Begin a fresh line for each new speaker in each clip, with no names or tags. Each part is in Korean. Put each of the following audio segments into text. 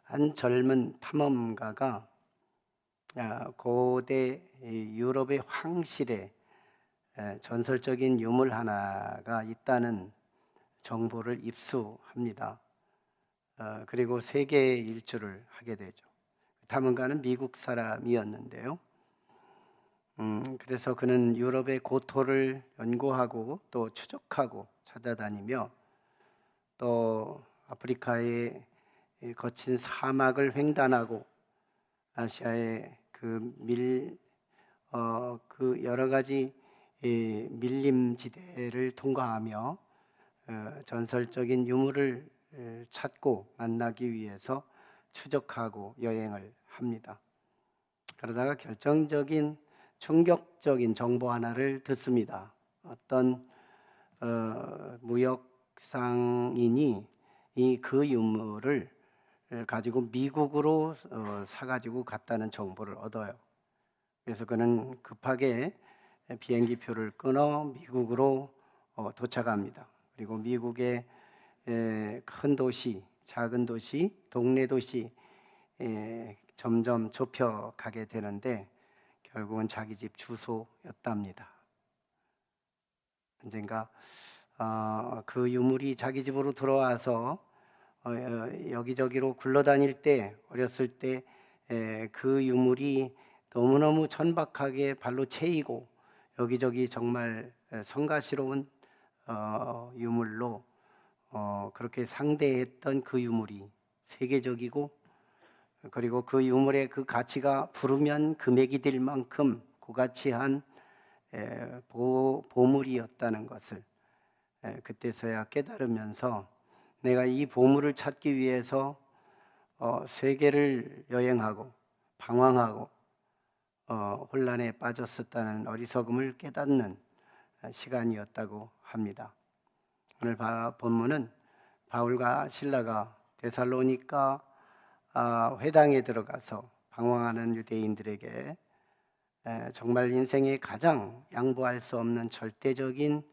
한 젊은 탐험가가 고대 유럽의 황실에 전설적인 유물 하나가 있다는 정보를 입수합니다. 그리고 세계 일주를 하게 되죠. 탐험가는 미국 사람이었는데요. 그래서 그는 유럽의 고토를 연구하고 또 추적하고 찾아다니며 또 아프리카의 거친 사막을 횡단하고 아시아의 그 여러 가지 밀림지대를 통과하며 전설적인 유물을 찾고 만나기 위해서 추적하고 여행을 합니다. 그러다가 결정적인 충격적인 정보 하나를 듣습니다. 어떤 무역 상인이 그 유물을 가지고 미국으로 사가지고 갔다는 정보를 얻어요. 그래서 그는 급하게 비행기 표를 끊어 미국으로 도착합니다. 그리고 미국의 큰 도시, 작은 도시, 동네 도시 점점 좁혀가게 되는데 결국은 자기 집 주소였답니다. 언젠가 그 유물이 자기 집으로 들어와서 여기저기로 굴러다닐 때 어렸을 때 그 유물이 너무너무 천박하게 발로 채이고 여기저기 정말 성가시로운 유물로 그렇게 상대했던 그 유물이 세계적이고 그리고 그 유물의 그 가치가 부르면 금액이 될 만큼 고가치한 보물이었다는 것을 그때서야 깨달으면서 내가 이 보물을 찾기 위해서 세계를 여행하고 방황하고 혼란에 빠졌었다는 어리석음을 깨닫는 시간이었다고 합니다. 오늘 본문은 바울과 실라가 데살로니가 회당에 들어가서 방황하는 유대인들에게 정말 인생에 가장 양보할 수 없는 절대적인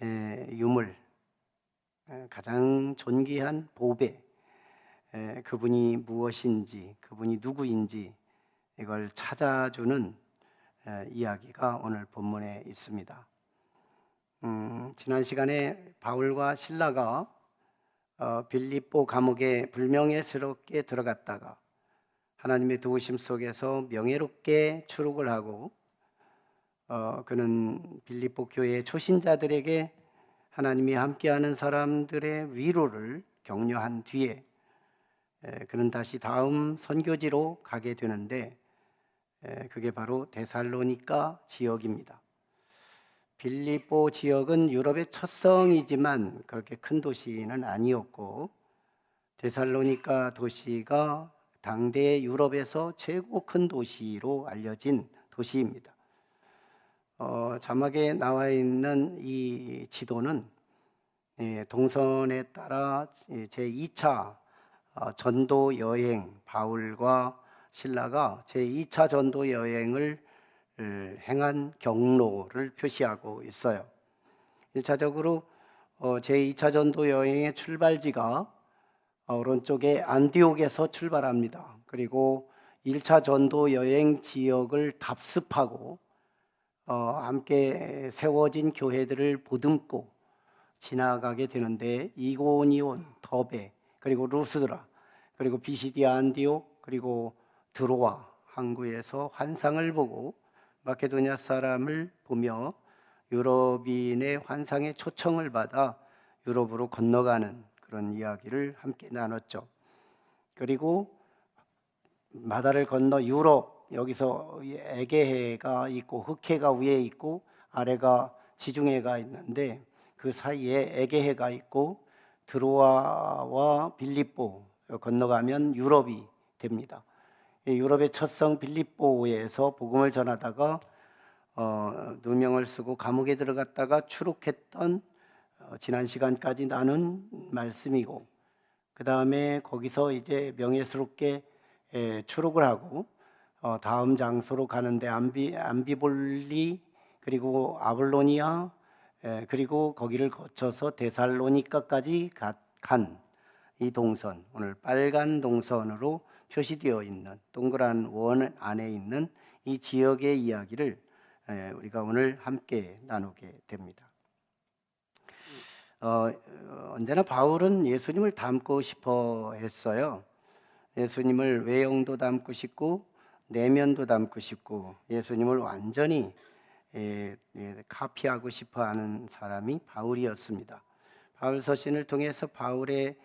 유물, 가장 존귀한 보배, 그분이 무엇인지, 그분이 누구인지 이걸 찾아주는 이야기가 오늘 본문에 있습니다. 지난 시간에 바울과 실라가 빌립보 감옥에 불명예스럽게 들어갔다가 하나님의 도우심 속에서 명예롭게 출옥을 하고 그는 빌립보 교회의 초신자들에게 하나님이 함께하는 사람들의 위로를 격려한 뒤에 그는 다시 다음 선교지로 가게 되는데 그게 바로 데살로니가 지역입니다. 빌립보 지역은 유럽의 첫 성이지만 그렇게 큰 도시는 아니었고 데살로니가 도시가 당대 유럽에서 최고 큰 도시로 알려진 도시입니다. 자막에 나와 있는 이 지도는 동선에 따라 제2차 전도 여행, 바울과 신라가 제2차 전도 여행을 행한 경로를 표시하고 있어요. 1차적으로 제2차 전도 여행의 출발지가 오른쪽에 안디옥에서 출발합니다. 그리고 1차 전도 여행 지역을 답습하고 함께 세워진 교회들을 보듬고 지나가게 되는데 이고니온, 더베, 그리고 루스드라, 그리고 비시디아 안디옥, 그리고 드로아 항구에서 환상을 보고 마케도니아 사람을 보며 유럽인의 환상에 초청을 받아 유럽으로 건너가는 그런 이야기를 함께 나눴죠. 그리고 바다를 건너 유럽, 여기서 에게해가 있고 흑해가 위에 있고 아래가 지중해가 있는데 그 사이에 에게해가 있고 드로아와 빌립보 건너가면 유럽이 됩니다. 유럽의 첫 성 빌립보에서 복음을 전하다가 누명을 쓰고 감옥에 들어갔다가 추록했던 지난 시간까지 나눈 말씀이고 그 다음에 거기서 이제 명예스럽게 추록을 하고 다음 장소로 가는데 암비볼리 그리고 아볼로니아 그리고 거기를 거쳐서 데살로니카까지 간 이 동선, 오늘 빨간 동선으로 표시되어 있는 동그란 원 안에 있는 이 지역의 이야기를 우리가 오늘 함께 나누게 됩니다. 언제나 바울은 예수님을 닮고 싶어 했어요. 예수님을 외형도 닮고 싶고 내면도 닮고 싶고 예수님을 완전히 카피하고 싶어 하는 사람이 바울이었습니다. 바울 서신을 통해서 바울의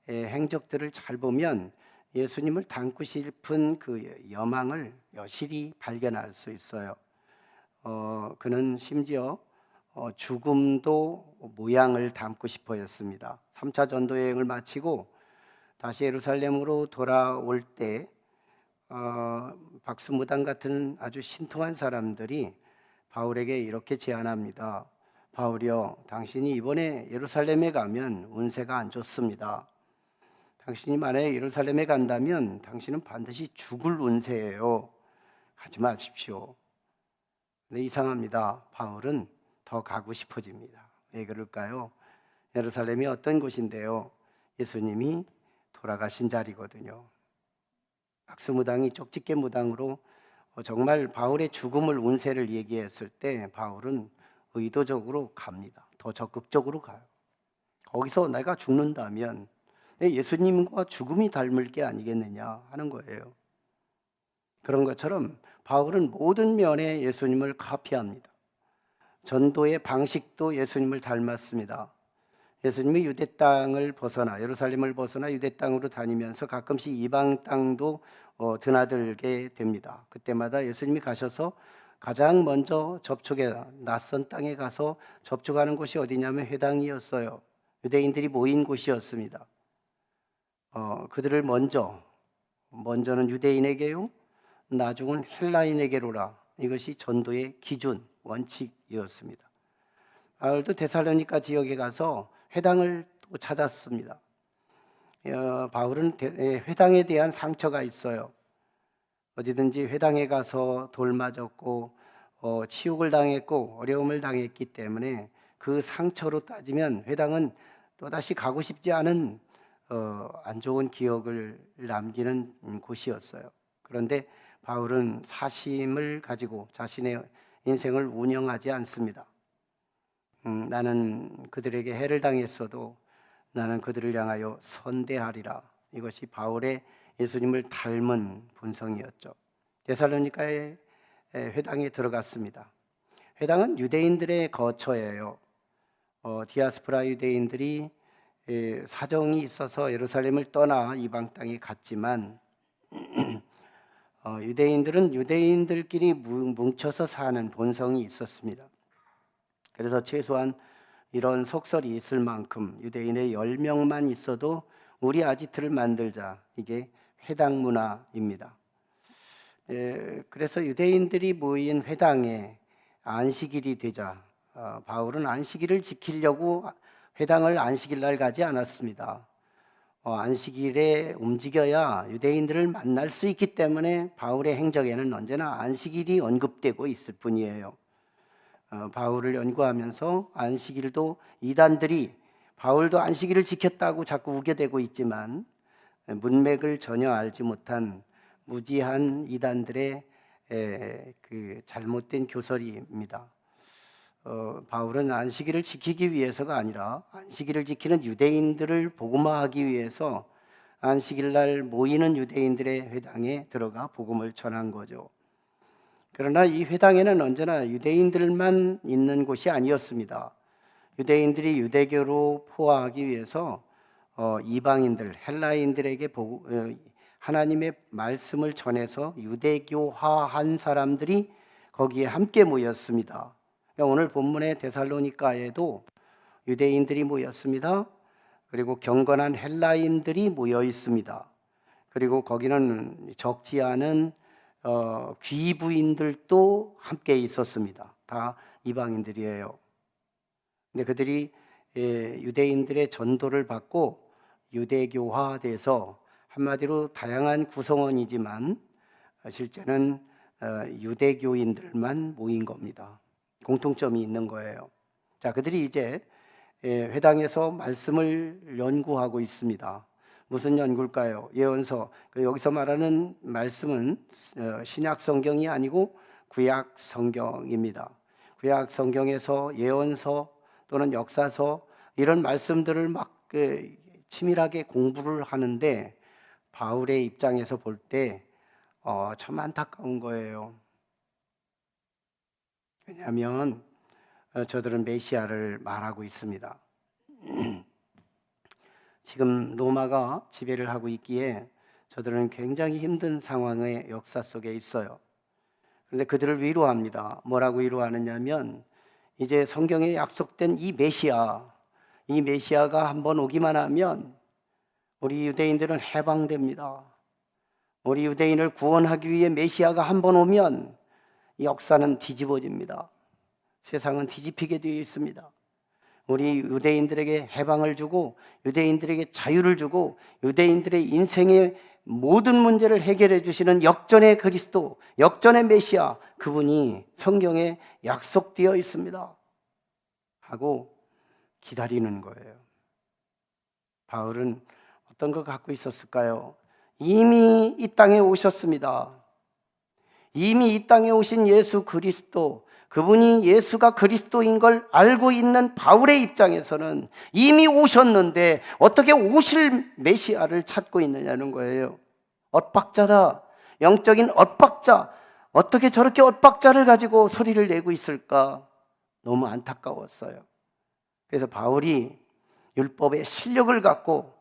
행적들을 잘 보면 예수님을 닮고 싶은 그 여망을 여실히 발견할 수 있어요. 그는 심지어 죽음도 모양을 담고 싶어 했습니다. 3차 전도 여행을 마치고 다시 예루살렘으로 돌아올 때 박수무당 같은 아주 신통한 사람들이 바울에게 이렇게 제안합니다. 바울이여, 당신이 이번에 예루살렘에 가면 운세가 안 좋습니다. 당신이 만약에 예루살렘에 간다면 당신은 반드시 죽을 운세예요. 가지 마십시오. 근데 이상합니다. 바울은 더 가고 싶어집니다. 왜 그럴까요? 예루살렘이 어떤 곳인데요? 예수님이 돌아가신 자리거든요. 박수무당이 쪽집게 무당으로 정말 바울의 죽음을 운세를 얘기했을 때 바울은 의도적으로 갑니다. 더 적극적으로 가요. 거기서 내가 죽는다면 예수님과 죽음이 닮을 게 아니겠느냐 하는 거예요. 그런 것처럼 바울은 모든 면에 예수님을 카피합니다. 전도의 방식도 예수님을 닮았습니다. 예수님이 유대 땅을 벗어나 예루살렘을 벗어나 유대 땅으로 다니면서 가끔씩 이방 땅도 드나들게 됩니다. 그때마다 예수님이 가셔서 가장 먼저 낯선 땅에 가서 접촉하는 곳이 어디냐면 회당이었어요. 유대인들이 모인 곳이었습니다. 그들을 먼저는 유대인에게요, 나중은 헬라인에게로라. 이것이 전도의 기준, 원칙이었습니다. 바울도 데살로니가 지역에 가서 회당을 또 찾았습니다. 바울은 회당에 대한 상처가 있어요. 어디든지 회당에 가서 돌 맞았고 치욕을 당했고 어려움을 당했기 때문에 그 상처로 따지면 회당은 또다시 가고 싶지 않은 안 좋은 기억을 남기는 곳이었어요. 그런데 바울은 사심을 가지고 자신의 인생을 운영하지 않습니다. 나는 그들에게 해를 당했어도 나는 그들을 향하여 선대하리라. 이것이 바울의 예수님을 닮은 본성이었죠. 데살로니가의 회당에 들어갔습니다. 회당은 유대인들의 거처예요. 디아스포라 유대인들이 사정이 있어서 예루살렘을 떠나 이방 땅에 갔지만 유대인들은 유대인들끼리 뭉쳐서 사는 본성이 있었습니다. 그래서 최소한 이런 속설이 있을 만큼 유대인의 10명만 있어도 우리 아지트를 만들자. 이게 회당 문화입니다. 그래서 유대인들이 모인 회당에 안식일이 되자 바울은 안식일을 지키려고 회당을 안식일 날 가지 않았습니다. 안식일에 움직여야 유대인들을 만날 수 있기 때문에 바울의 행적에는 언제나 안식일이 언급되고 있을 뿐이에요. 바울을 연구하면서 안식일도 이단들이 바울도 안식일을 지켰다고 자꾸 우겨대고 있지만 문맥을 전혀 알지 못한 무지한 이단들의 그 잘못된 교설입니다. 바울은 안식일을 지키기 위해서가 아니라 안식일을 지키는 유대인들을 복음화하기 위해서 안식일 날 모이는 유대인들의 회당에 들어가 복음을 전한 거죠. 그러나 이 회당에는 언제나 유대인들만 있는 곳이 아니었습니다. 유대인들이 유대교로 포화하기 위해서 이방인들, 헬라인들에게 하나님의 말씀을 전해서 유대교화한 사람들이 거기에 함께 모였습니다. 오늘 본문의 데살로니가에도 유대인들이 모였습니다. 그리고 경건한 헬라인들이 모여 있습니다. 그리고 거기는 적지 않은 귀부인들도 함께 있었습니다. 다 이방인들이에요. 근데 그들이 유대인들의 전도를 받고 유대교화돼서 한마디로 다양한 구성원이지만 실제는 유대교인들만 모인 겁니다. 공통점이 있는 거예요. 자, 그들이 이제 회당에서 말씀을 연구하고 있습니다. 무슨 연구일까요? 예언서. 여기서 말하는 말씀은 신약 성경이 아니고 구약 성경입니다. 구약 성경에서 예언서 또는 역사서 이런 말씀들을 막 치밀하게 공부를 하는데 바울의 입장에서 볼 때 참 안타까운 거예요. 왜냐하면 저들은 메시아를 말하고 있습니다. 지금 로마가 지배를 하고 있기에 저들은 굉장히 힘든 상황의 역사 속에 있어요. 그런데 그들을 위로합니다. 뭐라고 위로하느냐면 이제 성경에 약속된 이 메시아가 한번 오기만 하면 우리 유대인들은 해방됩니다. 우리 유대인을 구원하기 위해 메시아가 한번 오면 역사는 뒤집어집니다. 세상은 뒤집히게 되어 있습니다. 우리 유대인들에게 해방을 주고 유대인들에게 자유를 주고 유대인들의 인생의 모든 문제를 해결해 주시는 역전의 그리스도, 역전의 메시아, 그분이 성경에 약속되어 있습니다 하고 기다리는 거예요. 바울은 어떤 걸 갖고 있었을까요? 이미 이 땅에 오셨습니다. 이미 이 땅에 오신 예수 그리스도, 그분이 예수가 그리스도인 걸 알고 있는 바울의 입장에서는 이미 오셨는데 어떻게 오실 메시아를 찾고 있느냐는 거예요. 엇박자다. 영적인 엇박자. 어떻게 저렇게 엇박자를 가지고 소리를 내고 있을까? 너무 안타까웠어요. 그래서 바울이 율법의 실력을 갖고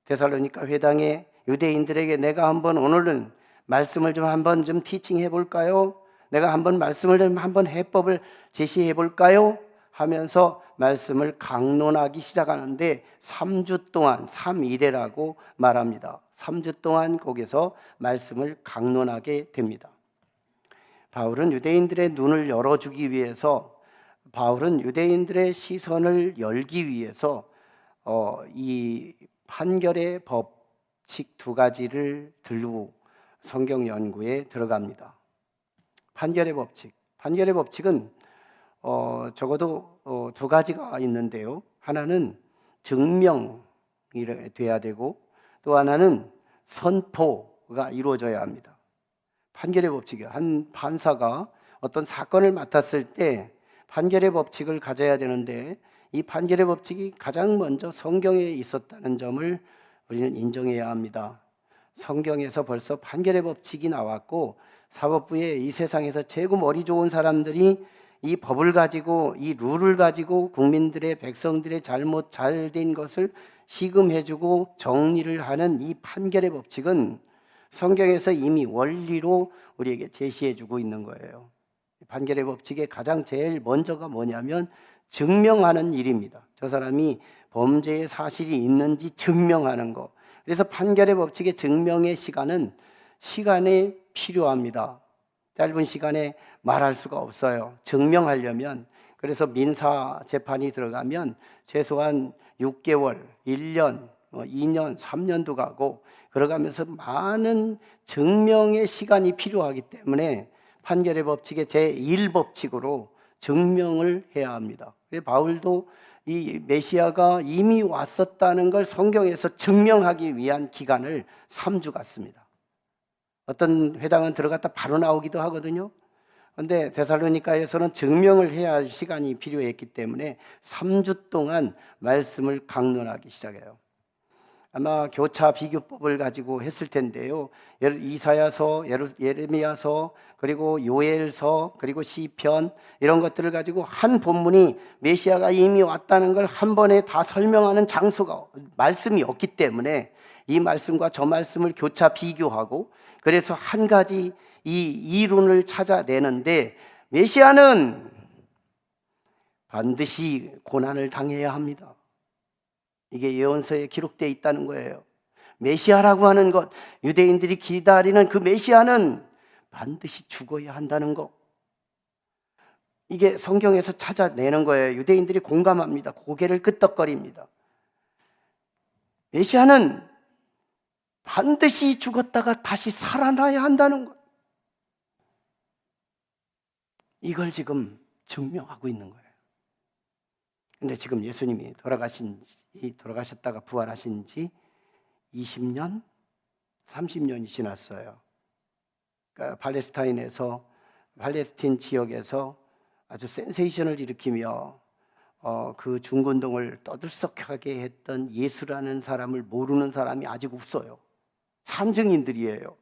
데살로니가 회당에 유대인들에게 내가 한번 오늘은 말씀을 좀 한번 좀 티칭해 볼까요? 내가 한번 말씀을 좀 한번 해법을 제시해 볼까요? 하면서 말씀을 강론하기 시작하는데 3주 동안 3일회라고 말합니다. 3주 동안 거기서 말씀을 강론하게 됩니다. 바울은 유대인들의 눈을 열어주기 위해서, 바울은 유대인들의 시선을 열기 위해서 이 판결의 법칙 2가지를 들고 성경 연구에 들어갑니다. 판결의 법칙은 적어도 2가지가 있는데요. 하나는 증명이 돼야 되고 또 하나는 선포가 이루어져야 합니다. 판결의 법칙이요. 한 판사가 어떤 사건을 맡았을 때 판결의 법칙을 가져야 되는데 이 판결의 법칙이 가장 먼저 성경에 있었다는 점을 우리는 인정해야 합니다. 성경에서 벌써 판결의 법칙이 나왔고 사법부에 이 세상에서 최고 머리 좋은 사람들이 이 법을 가지고 이 룰을 가지고 국민들의 백성들의 잘못 잘된 것을 시금해주고 정리를 하는 이 판결의 법칙은 성경에서 이미 원리로 우리에게 제시해주고 있는 거예요. 판결의 법칙의 가장 제일 먼저가 뭐냐면 증명하는 일입니다. 저 사람이 범죄의 사실이 있는지 증명하는 것. 그래서 판결의 법칙의 증명의 시간이 필요합니다. 짧은 시간에 말할 수가 없어요. 증명하려면. 그래서 민사 재판이 들어가면 최소한 6개월, 1년, 2년, 3년도 가고 그러가면서 많은 증명의 시간이 필요하기 때문에 판결의 법칙의 제1법칙으로 증명을 해야 합니다. 그래서 바울도 이 메시아가 이미 왔었다는 걸 성경에서 증명하기 위한 기간을 3주 갖습니다. 어떤 회당은 들어갔다 바로 나오기도 하거든요. 그런데 데살로니가에서는 증명을 해야 할 시간이 필요했기 때문에 3주 동안 말씀을 강론하기 시작해요. 아마 교차 비교법을 가지고 했을 텐데요. 이사야서, 예레미야서, 그리고 요엘서, 그리고 시편 이런 것들을 가지고 한 본문이 메시아가 이미 왔다는 걸 한 번에 다 설명하는 장소가 말씀이 없기 때문에 이 말씀과 저 말씀을 교차 비교하고 그래서 한 가지 이 이론을 찾아내는데 메시아는 반드시 고난을 당해야 합니다. 이게 예언서에 기록되어 있다는 거예요. 메시아라고 하는 것, 유대인들이 기다리는 그 메시아는 반드시 죽어야 한다는 것. 이게 성경에서 찾아내는 거예요. 유대인들이 공감합니다. 고개를 끄덕거립니다. 메시아는 반드시 죽었다가 다시 살아나야 한다는 것. 이걸 지금 증명하고 있는 거예요. 근데 지금 예수님이 돌아가셨다가 부활하신 지 20년, 30년이 지났어요. 그러니까 팔레스틴 지역에서 아주 센세이션을 일으키며 그 중건동을 떠들썩하게 했던 예수라는 사람을 모르는 사람이 아직 없어요. 산증인들이에요.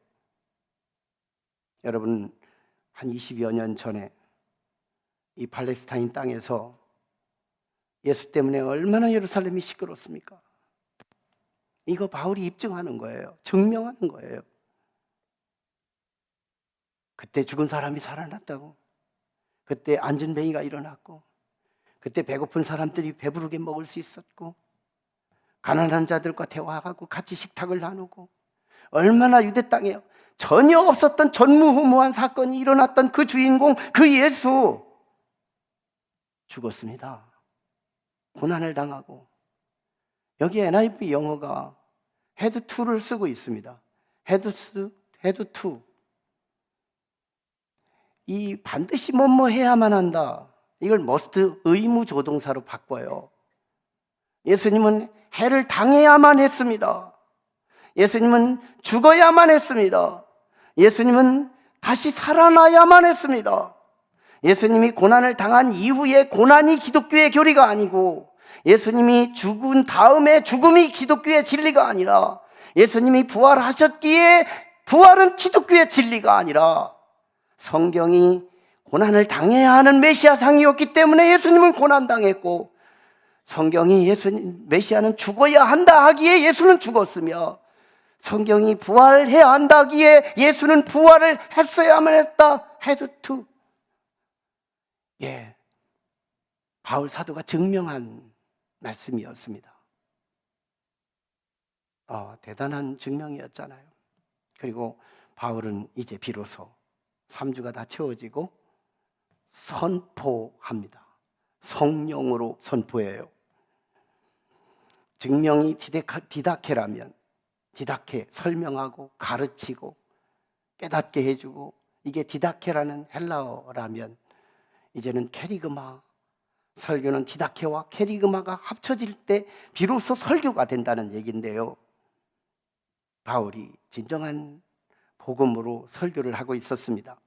여러분, 한 20여 년 전에 이 팔레스타인 땅에서 예수 때문에 얼마나 예루살렘이 시끄럽습니까? 이거 바울이 입증하는 거예요. 증명하는 거예요. 그때 죽은 사람이 살아났다고, 그때 앉은 뱅이가 일어났고, 그때 배고픈 사람들이 배부르게 먹을 수 있었고, 가난한 자들과 대화하고 같이 식탁을 나누고, 얼마나 유대 땅에 전혀 없었던 전무후무한 사건이 일어났던 그 주인공, 그 예수 죽었습니다. 고난을 당하고. 여기 NIV 영어가 헤드 투를 쓰고 있습니다. 헤드 투. 이 반드시 뭐뭐 해야만 한다, 이걸 must 의무 조동사로 바꿔요. 예수님은 해를 당해야만 했습니다. 예수님은 죽어야만 했습니다. 예수님은 다시 살아나야만 했습니다. 예수님이 고난을 당한 이후에 고난이 기독교의 교리가 아니고, 예수님이 죽은 다음에 죽음이 기독교의 진리가 아니라, 예수님이 부활하셨기에 부활은 기독교의 진리가 아니라, 성경이 고난을 당해야 하는 메시아상이었기 때문에 예수님은 고난당했고, 성경이 메시아는 죽어야 한다 하기에 예수는 죽었으며, 성경이 부활해야 한다 하기에 예수는 부활을 했어야만 했다. 헤드 투. 예, 바울 사도가 증명한 말씀이었습니다. 대단한 증명이었잖아요. 그리고 바울은 이제 비로소 3주가 다 채워지고 선포합니다. 성령으로 선포해요. 증명이 디다케라면, 디다케, 설명하고 가르치고 깨닫게 해주고, 이게 디다케라는 헬라어라면 이제는 캐리그마, 설교는 디다케와 캐리그마가 합쳐질 때 비로소 설교가 된다는 얘기인데요, 바울이 진정한 복음으로 설교를 하고 있었습니다.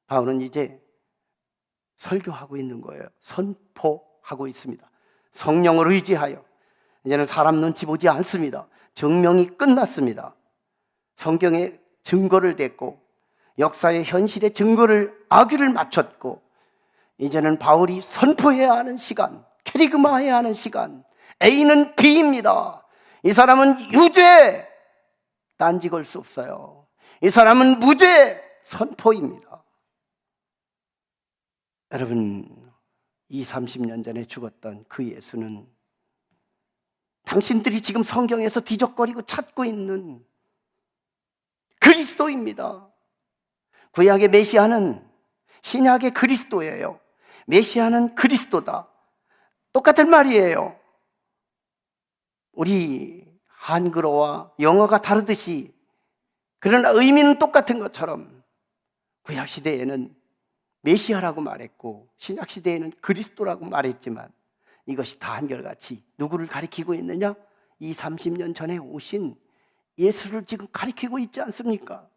바울은 이제 설교하고 있는 거예요. 선포하고 있습니다. 성령을 의지하여. 이제는 사람 눈치 보지 않습니다. 증명이 끝났습니다. 성경에 증거를 댔고, 역사의 현실의 증거를 아귀를 맞췄고, 이제는 바울이 선포해야 하는 시간, 캐리그마해야 하는 시간. A는 B입니다. 이 사람은 유죄, 딴지 걸 수 없어요. 이 사람은 무죄, 선포입니다. 여러분, 30년 전에 죽었던 그 예수는 당신들이 지금 성경에서 뒤적거리고 찾고 있는 그리스도입니다. 구약의 메시아는 신약의 그리스도예요. 메시아는 그리스도다. 똑같은 말이에요. 우리 한글어와 영어가 다르듯이, 그러나 의미는 똑같은 것처럼 구약 시대에는 메시아라고 말했고 신약 시대에는 그리스도라고 말했지만, 이것이 다 한결같이 누구를 가리키고 있느냐? 30년 전에 오신 예수를 지금 가리키고 있지 않습니까?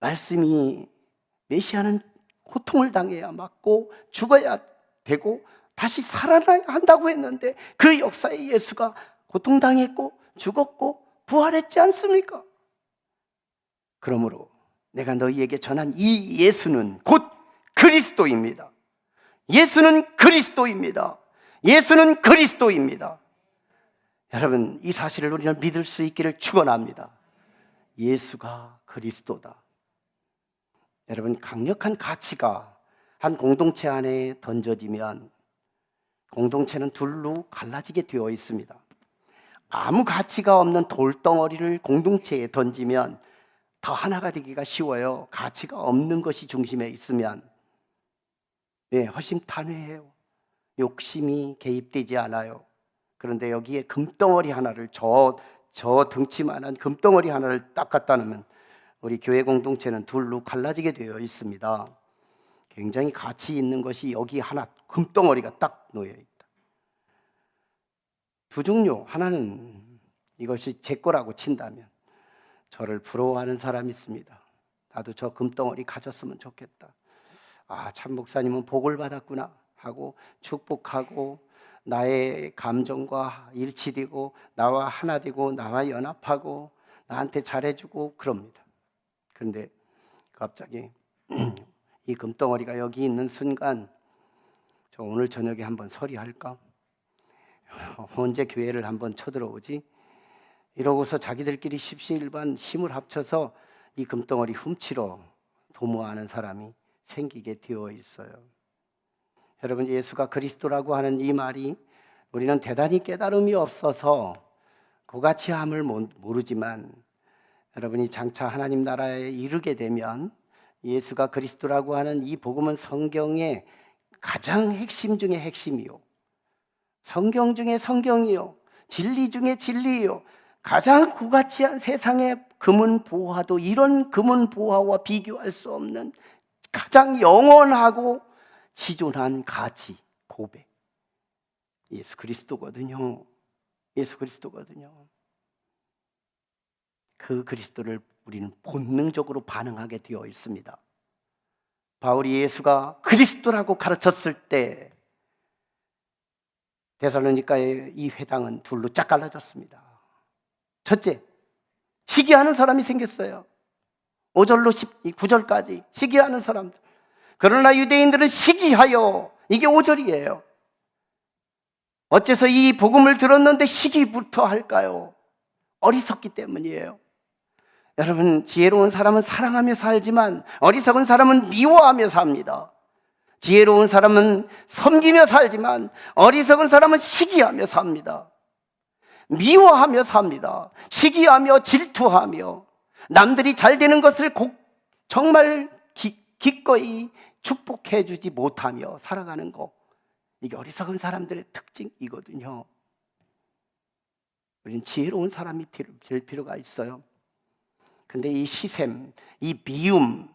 말씀이 메시아는 고통을 당해야 맞고 죽어야 되고 다시 살아나야 한다고 했는데, 그 역사에 예수가 고통당했고 죽었고 부활했지 않습니까? 그러므로 내가 너희에게 전한 이 예수는 곧 그리스도입니다. 예수는 그리스도입니다. 예수는 그리스도입니다. 여러분, 이 사실을 우리는 믿을 수 있기를 축원합니다. 예수가 그리스도다. 여러분, 강력한 가치가 한 공동체 안에 던져지면 공동체는 둘로 갈라지게 되어 있습니다. 아무 가치가 없는 돌덩어리를 공동체에 던지면 더 하나가 되기가 쉬워요. 가치가 없는 것이 중심에 있으면 허심탄회해요. 욕심이 개입되지 않아요. 그런데 여기에 금덩어리 하나를, 저 등치만한 금덩어리 하나를 딱 갖다 놓으면 우리 교회 공동체는 둘로 갈라지게 되어 있습니다. 굉장히 가치 있는 것이 여기 하나, 금덩어리가 딱 놓여 있다. 두 종류, 하나는 이것이 제 거라고 친다면 저를 부러워하는 사람이 있습니다. 나도 저 금덩어리 가졌으면 좋겠다. 아, 참 목사님은 복을 받았구나 하고 축복하고 나의 감정과 일치되고 나와 하나 되고 나와 연합하고 나한테 잘해주고 그럽니다. 그런데 갑자기 이 금덩어리가 여기 있는 순간 저 오늘 저녁에 한번 서리할까? 언제 교회를 한번 쳐들어오지? 이러고서 자기들끼리 십시일반 힘을 합쳐서 이 금덩어리 훔치러 도모하는 사람이 생기게 되어 있어요. 여러분, 예수가 그리스도라고 하는 이 말이 우리는 대단히 깨달음이 없어서 고가치함을 모르지만 여러분이 장차 하나님 나라에 이르게 되면 예수가 그리스도라고 하는 이 복음은 성경의 가장 핵심 중에 핵심이요, 성경 중에 성경이요, 진리 중에 진리요, 가장 고가치한 세상의 금은 보화도 이런 금은 보화와 비교할 수 없는 가장 영원하고 지존한 가치, 고백, 예수 그리스도거든요. 예수 그리스도거든요. 그 그리스도를 우리는 본능적으로 반응하게 되어 있습니다. 바울이 예수가 그리스도라고 가르쳤을 때 데살로니가의 이 회당은 둘로 짝 갈라졌습니다. 첫째, 시기하는 사람이 생겼어요. 5절로 9절까지 시기하는 사람들. 그러나 유대인들은 시기하여, 이게 5절이에요. 어째서 이 복음을 들었는데 시기부터 할까요? 어리석기 때문이에요. 여러분, 지혜로운 사람은 사랑하며 살지만 어리석은 사람은 미워하며 삽니다. 지혜로운 사람은 섬기며 살지만 어리석은 사람은 시기하며 삽니다. 미워하며 삽니다. 시기하며 질투하며 남들이 잘 되는 것을 정말 기꺼이 축복해 주지 못하며 살아가는 거, 이게 어리석은 사람들의 특징이거든요. 우리는 지혜로운 사람이 될 필요가 있어요. 근데 이 시샘, 이 미움,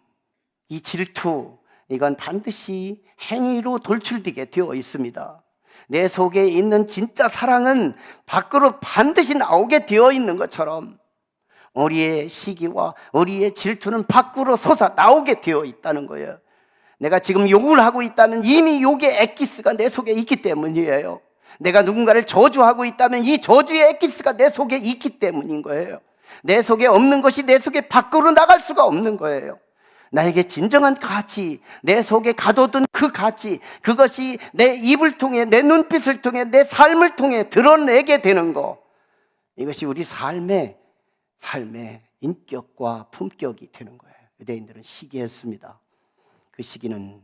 이 질투, 이건 반드시 행위로 돌출되게 되어 있습니다. 내 속에 있는 진짜 사랑은 밖으로 반드시 나오게 되어 있는 것처럼 우리의 시기와 우리의 질투는 밖으로 솟아 나오게 되어 있다는 거예요. 내가 지금 욕을 하고 있다면 이미 욕의 엑기스가 내 속에 있기 때문이에요. 내가 누군가를 저주하고 있다면 이 저주의 엑기스가 내 속에 있기 때문인 거예요. 내 속에 없는 것이 내 속에 밖으로 나갈 수가 없는 거예요. 나에게 진정한 가치, 내 속에 가둬둔 그 가치, 그것이 내 입을 통해, 내 눈빛을 통해, 내 삶을 통해 드러내게 되는 거, 이것이 우리 삶의 인격과 품격이 되는 거예요. 유대인들은 시기했습니다. 그 시기는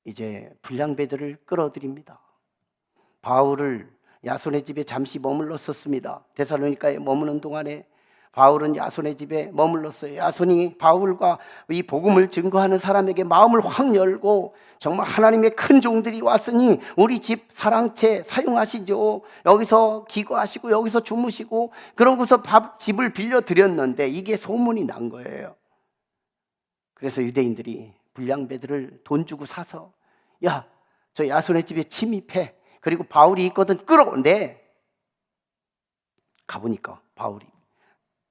이제 불량배들을 끌어들입니다. 바울을 야손의 집에 잠시 머물렀었습니다. 데살로니가에 머무는 동안에 바울은 야손의 집에 머물렀어요. 야손이 바울과 이 복음을 증거하는 사람에게 마음을 확 열고, 정말 하나님의 큰 종들이 왔으니 우리 집 사랑채 사용하시죠. 여기서 기거하시고 여기서 주무시고, 그러고서 집을 빌려드렸는데 이게 소문이 난 거예요. 그래서 유대인들이 불량배들을 돈 주고 사서, 야, 저 야손의 집에 침입해, 그리고 바울이 있거든 끌어온대. 가보니까 바울이,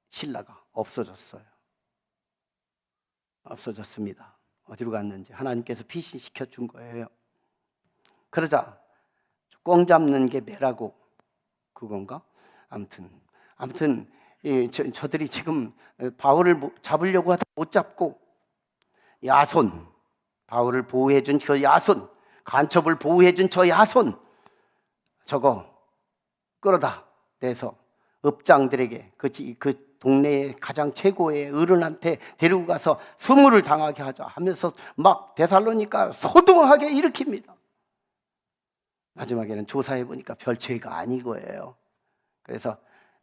신라가 없어졌어요. 없어졌습니다. 어디로 갔는지 하나님께서 피신시켜 준 거예요. 그러자 꽁 잡는 게 매라고 그건가? 아무튼 저들이 지금 바울을 잡으려고 하다 못 잡고, 야손, 바울을 보호해준 저 야손, 간첩을 보호해준 저 야손, 저거 끌어다 내서 읍장들에게, 그 동네의 가장 최고의 어른한테 데리고 가서 수모를 당하게 하자 하면서 막 데살로니가 소동하게 일으킵니다. 마지막에는 조사해 보니까 별 죄가 아닌 거예요. 그래서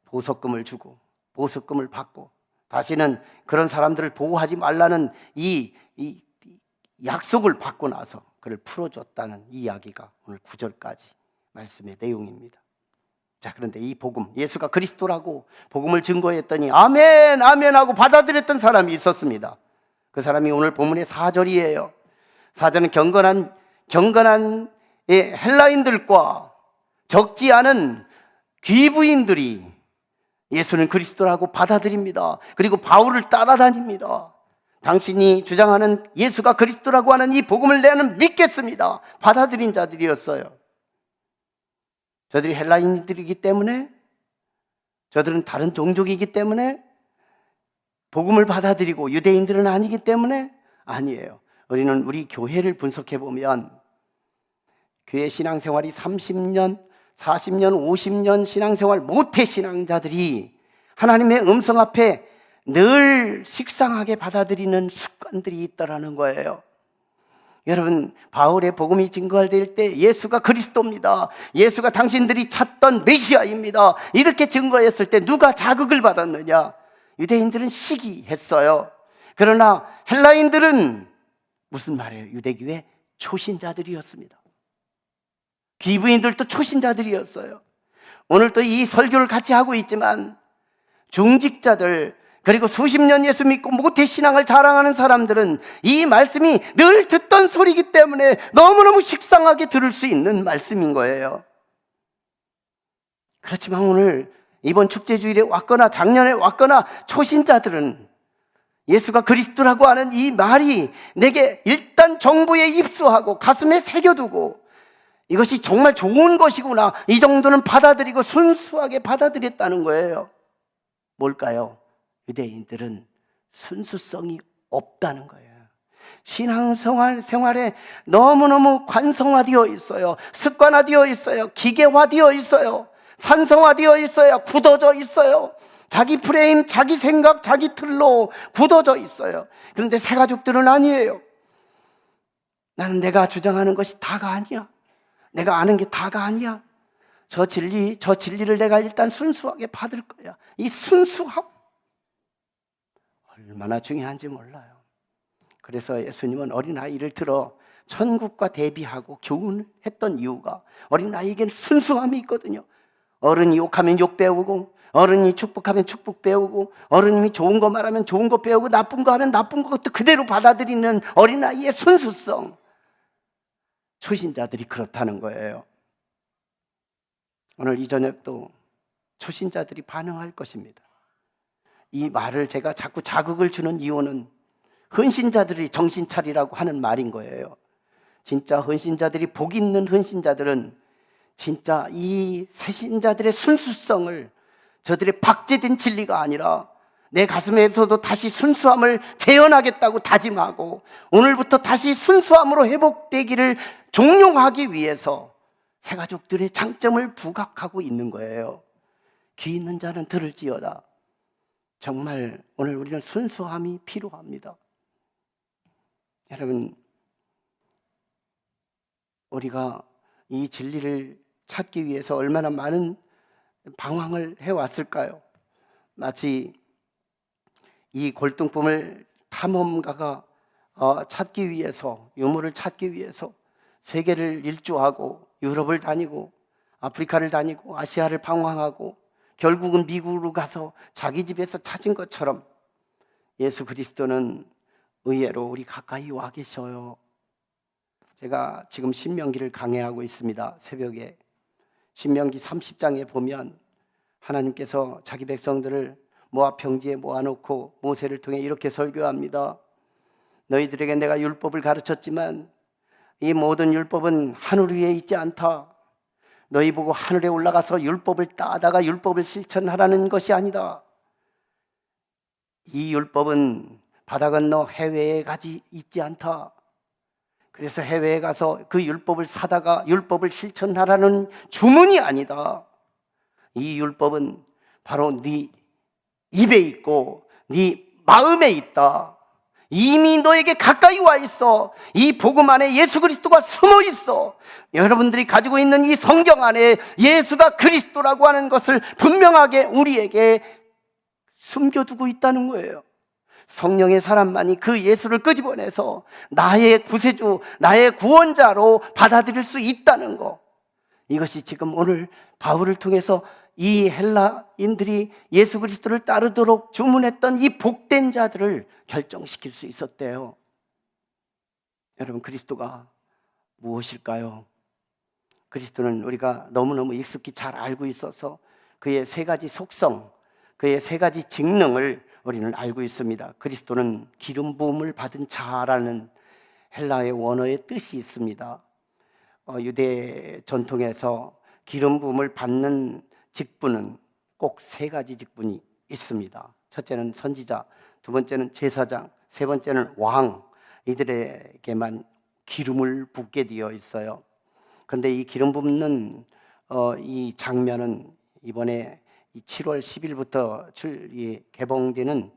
보석금을 주고 보석금을 받고 다시는 그런 사람들을 보호하지 말라는 이 약속을 받고 나서 그를 풀어줬다는 이야기가 오늘 9절까지 말씀의 내용입니다. 자, 그런데 이 복음, 예수가 그리스도라고 복음을 증거했더니 아멘 아멘 하고 받아들였던 사람이 있었습니다. 그 사람이 오늘 본문의 4절이에요. 4절은 경건한 헬라인들과 적지 않은 귀부인들이 예수는 그리스도라고 받아들입니다. 그리고 바울을 따라다닙니다. 당신이 주장하는 예수가 그리스도라고 하는 이 복음을 나는 믿겠습니다. 받아들인 자들이었어요. 저들이 헬라인들이기 때문에, 저들은 다른 종족이기 때문에, 복음을 받아들이고 유대인들은 아니기 때문에 아니에요. 우리는 우리 교회를 분석해 보면 교회 신앙생활이 30년, 40년, 50년 신앙생활 모태 신앙자들이 하나님의 음성 앞에 늘 식상하게 받아들이는 습관들이 있다라는 거예요. 여러분, 바울의 복음이 증거될 때 예수가 그리스도입니다, 예수가 당신들이 찾던 메시아입니다, 이렇게 증거했을 때 누가 자극을 받았느냐? 유대인들은 시기했어요. 그러나 헬라인들은 무슨 말이에요? 유대교회 초신자들이었습니다. 귀부인들도 초신자들이었어요. 오늘도 이 설교를 같이 하고 있지만 중직자들, 그리고 수십 년 예수 믿고 모태신앙을 자랑하는 사람들은 이 말씀이 늘 듣던 소리이기 때문에 너무너무 식상하게 들을 수 있는 말씀인 거예요. 그렇지만 오늘 이번 축제주일에 왔거나 작년에 왔거나 초신자들은 예수가 그리스도라고 하는 이 말이 내게 일단 정부에 입수하고 가슴에 새겨두고 이것이 정말 좋은 것이구나, 이 정도는 받아들이고 순수하게 받아들였다는 거예요. 뭘까요? 유대인들은 순수성이 없다는 거예요. 신앙생활에 너무너무 관성화되어 있어요. 습관화되어 있어요. 기계화되어 있어요. 산성화되어 있어요. 굳어져 있어요. 자기 프레임, 자기 생각, 자기 틀로 굳어져 있어요. 그런데 새가족들은 아니에요. 나는 내가 주장하는 것이 다가 아니야. 내가 아는 게 다가 아니야. 저 진리를 내가 일단 순수하게 받을 거야. 이 순수함 얼마나 중요한지 몰라요. 그래서 예수님은 어린아이를 들어 천국과 대비하고 교훈했던 이유가, 어린아이에게는 순수함이 있거든요. 어른이 욕하면 욕 배우고, 어른이 축복하면 축복 배우고, 어른이 좋은 거 말하면 좋은 거 배우고, 나쁜 거 하면 나쁜 것도 그대로 받아들이는 어린아이의 순수성, 초신자들이 그렇다는 거예요. 오늘 이 저녁도 초신자들이 반응할 것입니다. 이 말을 제가 자꾸 자극을 주는 이유는 헌신자들이 정신 차리라고 하는 말인 거예요. 진짜 헌신자들이, 복 있는 헌신자들은 진짜 이 새신자들의 순수성을, 저들의 박제된 진리가 아니라 내 가슴에서도 다시 순수함을 재현하겠다고 다짐하고 오늘부터 다시 순수함으로 회복되기를 종용하기 위해서 새가족들의 장점을 부각하고 있는 거예요. 귀 있는 자는 들을지어다. 정말 오늘 우리는 순수함이 필요합니다. 여러분, 우리가 이 진리를 찾기 위해서 얼마나 많은 방황을 해왔을까요? 마치 이 골동품을 탐험가가 찾기 위해서, 유물을 찾기 위해서 세계를 일주하고 유럽을 다니고 아프리카를 다니고 아시아를 방황하고 결국은 미국으로 가서 자기 집에서 찾은 것처럼 예수 그리스도는 의외로 우리 가까이 와 계셔요. 제가 지금 신명기를 강해하고 있습니다. 새벽에 신명기 30장에 보면 하나님께서 자기 백성들을 모압 평지에 모아놓고 모세를 통해 이렇게 설교합니다. 너희들에게 내가 율법을 가르쳤지만 이 모든 율법은 하늘 위에 있지 않다. 너희 보고 하늘에 올라가서 율법을 따다가 율법을 실천하라는 것이 아니다. 이 율법은 바다 건너 해외에 가지 있지 않다. 그래서 해외에 가서 그 율법을 사다가 율법을 실천하라는 주문이 아니다. 이 율법은 바로 네 입에 있고 네 마음에 있다. 이미 너에게 가까이 와 있어. 이 복음 안에 예수 그리스도가 숨어 있어. 여러분들이 가지고 있는 이 성경 안에 예수가 그리스도라고 하는 것을 분명하게 우리에게 숨겨두고 있다는 거예요. 성령의 사람만이 그 예수를 끄집어내서 나의 구세주, 나의 구원자로 받아들일 수 있다는 거, 이것이 지금 오늘 바울을 통해서 이 헬라인들이 예수 그리스도를 따르도록 주문했던 이 복된 자들을 결정시킬 수 있었대요. 여러분, 그리스도가 무엇일까요? 그리스도는 우리가 너무너무 익숙히 잘 알고 있어서 그의 세 가지 속성, 그의 세 가지 직능을 우리는 알고 있습니다. 그리스도는 기름 부음을 받은 자라는 헬라의 원어의 뜻이 있습니다. 유대 전통에서 기름 부음을 받는 직분은 꼭 세 가지 직분이 있습니다. 첫째는 선지자, 두 번째는 제사장, 세 번째는 왕. 이들에게만 기름을 붓게 되어 있어요. 그런데 이 기름 붓는 이 장면은 이번에 7월 10일부터 개봉되는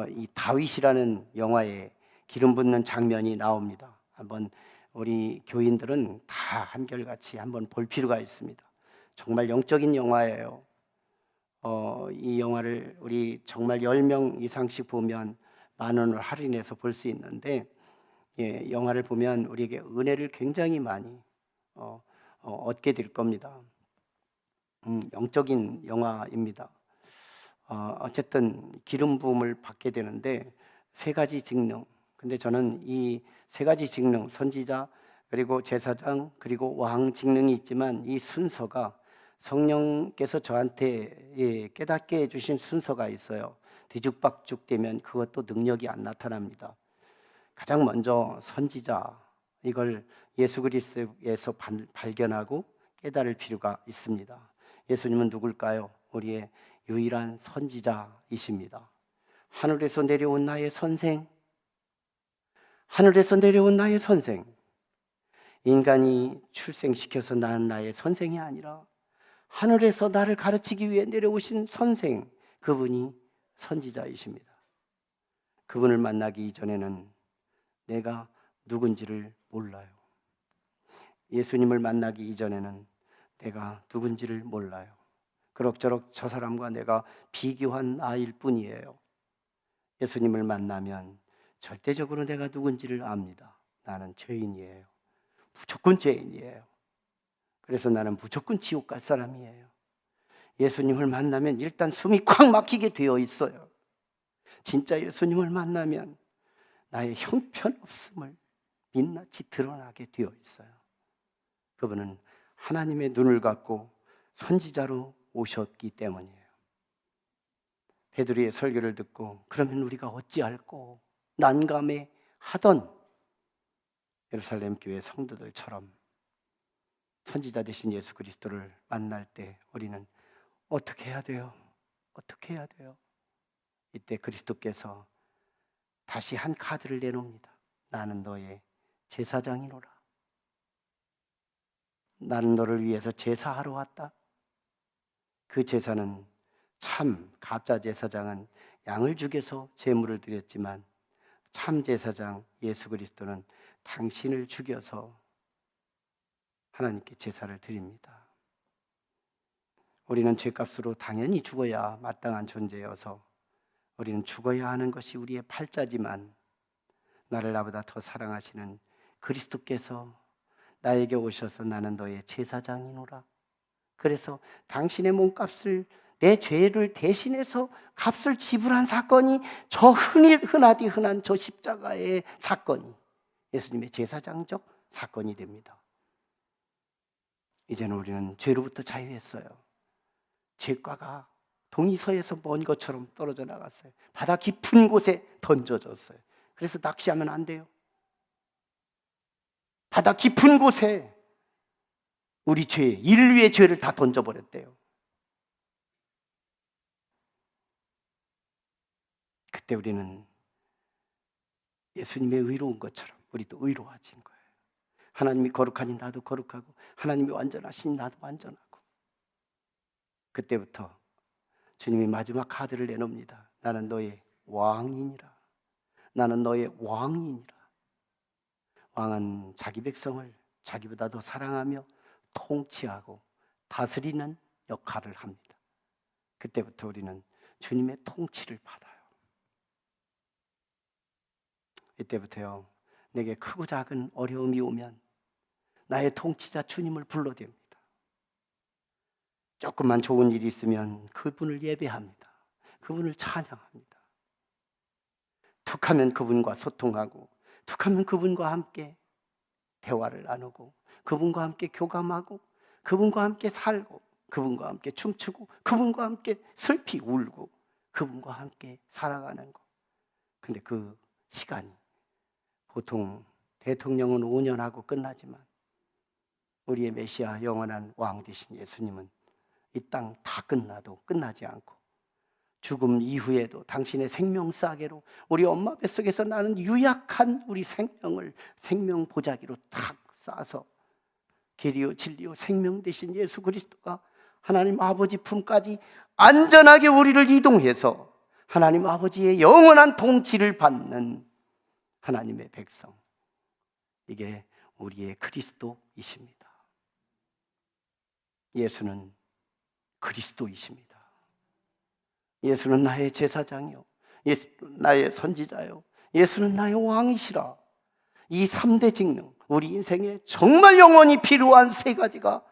이 다윗이라는 영화에 기름 붓는 장면이 나옵니다. 한번 우리 교인들은 다 한결같이 한번 볼 필요가 있습니다. 정말 영적인 영화예요. 이 영화를 우리 정말 10명 이상씩 보면 10,000원을 할인해서 볼 수 있는데, 영화를 보면 우리에게 은혜를 굉장히 많이 얻게 될 겁니다. 영적인 영화입니다. 어쨌든 기름 부음을 받게 되는데 세 가지 직능. 근데 저는 이 세 가지 직능, 선지자 그리고 제사장 그리고 왕 직능이 있지만 이 순서가 성령께서 저한테 깨닫게 해주신 순서가 있어요. 뒤죽박죽 되면 그것도 능력이 안 나타납니다. 가장 먼저 선지자, 이걸 예수 그리스도에서 발견하고 깨달을 필요가 있습니다. 예수님은 누굴까요? 우리의 유일한 선지자이십니다. 하늘에서 내려온 나의 선생, 하늘에서 내려온 나의 선생. 인간이 출생시켜서 낳은 나의 선생이 아니라 하늘에서 나를 가르치기 위해 내려오신 선생, 그분이 선지자이십니다. 그분을 만나기 이전에는 내가 누군지를 몰라요. 예수님을 만나기 이전에는 내가 누군지를 몰라요. 그럭저럭 저 사람과 내가 비교한 나일 뿐이에요. 예수님을 만나면 절대적으로 내가 누군지를 압니다. 나는 죄인이에요. 무조건 죄인이에요. 그래서 나는 무조건 지옥 갈 사람이에요. 예수님을 만나면 일단 숨이 콱 막히게 되어 있어요. 진짜 예수님을 만나면 나의 형편없음을 민낯이 드러나게 되어 있어요. 그분은 하나님의 눈을 갖고 선지자로 오셨기 때문이에요. 베드로의 설교를 듣고 그러면 우리가 어찌할꼬 난감해 하던 예루살렘 교회 성도들처럼 선지자 되신 예수 그리스도를 만날 때 우리는 어떻게 해야 돼요? 어떻게 해야 돼요? 이때 그리스도께서 다시 한 카드를 내놓습니다. 나는 너의 제사장이노라. 나는 너를 위해서 제사하러 왔다. 그 제사는 참 가짜 제사장은 양을 죽여서 제물을 드렸지만 참 제사장 예수 그리스도는 당신을 죽여서 하나님께 제사를 드립니다. 우리는 죄값으로 당연히 죽어야 마땅한 존재여서 우리는 죽어야 하는 것이 우리의 팔자지만 나를 나보다 더 사랑하시는 그리스도께서 나에게 오셔서 나는 너의 제사장이노라. 그래서 당신의 몸값을 내 죄를 대신해서 값을 지불한 사건이 저 흔하디 흔한 저 십자가의 사건이 예수님의 제사장적 사건이 됩니다. 이제는 우리는 죄로부터 자유했어요. 죄과가 동이서에서 먼 것처럼 떨어져 나갔어요. 바다 깊은 곳에 던져졌어요. 그래서 낚시하면 안 돼요. 바다 깊은 곳에 우리 죄, 인류의 죄를 다 던져버렸대요. 그때 우리는 예수님의 의로운 것처럼 우리도 의로워진 거예요. 하나님이 거룩하니 나도 거룩하고 하나님이 완전하시니 나도 완전하고. 그때부터 주님이 마지막 카드를 내놓습니다. 나는 너의 왕이니라. 나는 너의 왕이니라. 왕은 자기 백성을 자기보다 더 사랑하며 통치하고 다스리는 역할을 합니다. 그때부터 우리는 주님의 통치를 받아요. 이때부터요, 내게 크고 작은 어려움이 오면 나의 통치자 주님을 불러댑니다. 조금만 좋은 일이 있으면 그분을 예배합니다. 그분을 찬양합니다. 툭하면 그분과 소통하고, 툭하면 그분과 함께 대화를 나누고, 그분과 함께 교감하고, 그분과 함께 살고, 그분과 함께 춤추고 그분과 함께 슬피 울고 그분과 함께 살아가는 거. 근데 그 시간이 보통 대통령은 5년 하고 끝나지만 우리의 메시아 영원한 왕 되신 예수님은 이 땅 다 끝나도 끝나지 않고 죽음 이후에도 당신의 생명 싸개로 우리 엄마 뱃속에서 나는 유약한 우리 생명을 생명 보자기로 탁 싸서 계리요 진리요 생명 되신 예수 그리스도가 하나님 아버지 품까지 안전하게 우리를 이동해서 하나님 아버지의 영원한 통치를 받는 하나님의 백성, 이게 우리의 그리스도이십니다. 예수는 그리스도이십니다. 예수는 나의 제사장이요, 예수는 나의 선지자요, 예수는 나의 왕이시라. 이 3대 직능, 우리 인생에 정말 영원히 필요한 3가지가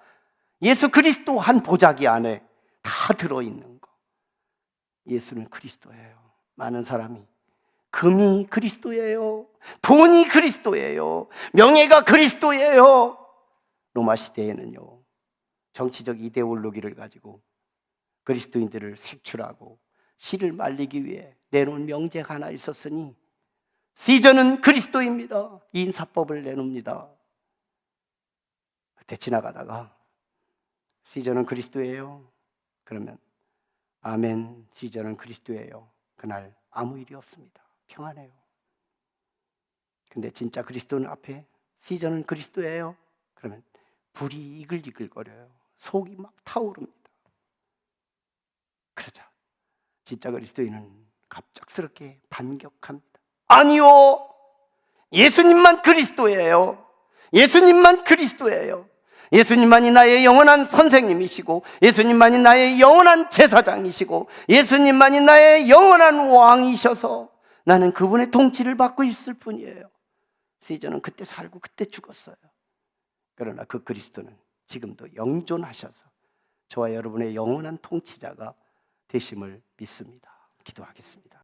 예수 그리스도 한 보자기 안에 다 들어있는 거. 예수는 그리스도예요. 많은 사람이 금이 그리스도예요, 돈이 그리스도예요, 명예가 그리스도예요. 로마 시대에는요, 정치적 이데올로기를 가지고 그리스도인들을 색출하고 씨를 말리기 위해 내놓은 명제가 하나 있었으니 시저는 그리스도입니다. 인사법을 내놓습니다. 그때 지나가다가 시저는 그리스도예요. 그러면 아멘, 시저는 그리스도예요. 그날 아무 일이 없습니다. 평안해요. 근데 진짜 그리스도는 앞에 시저는 그리스도예요. 그러면 불이 이글이글거려요. 속이 막 타오릅니다. 그러자 진짜 그리스도인은 갑작스럽게 반격합니다. 아니요, 예수님만 그리스도예요. 예수님만 그리스도예요. 예수님만이 나의 영원한 선생님이시고 예수님만이 나의 영원한 제사장이시고 예수님만이 나의 영원한 왕이셔서 나는 그분의 통치를 받고 있을 뿐이에요. 시저는 그때 살고 그때 죽었어요. 그러나 그 그리스도는 지금도 영존하셔서 저와 여러분의 영원한 통치자가 되심을 믿습니다. 기도하겠습니다.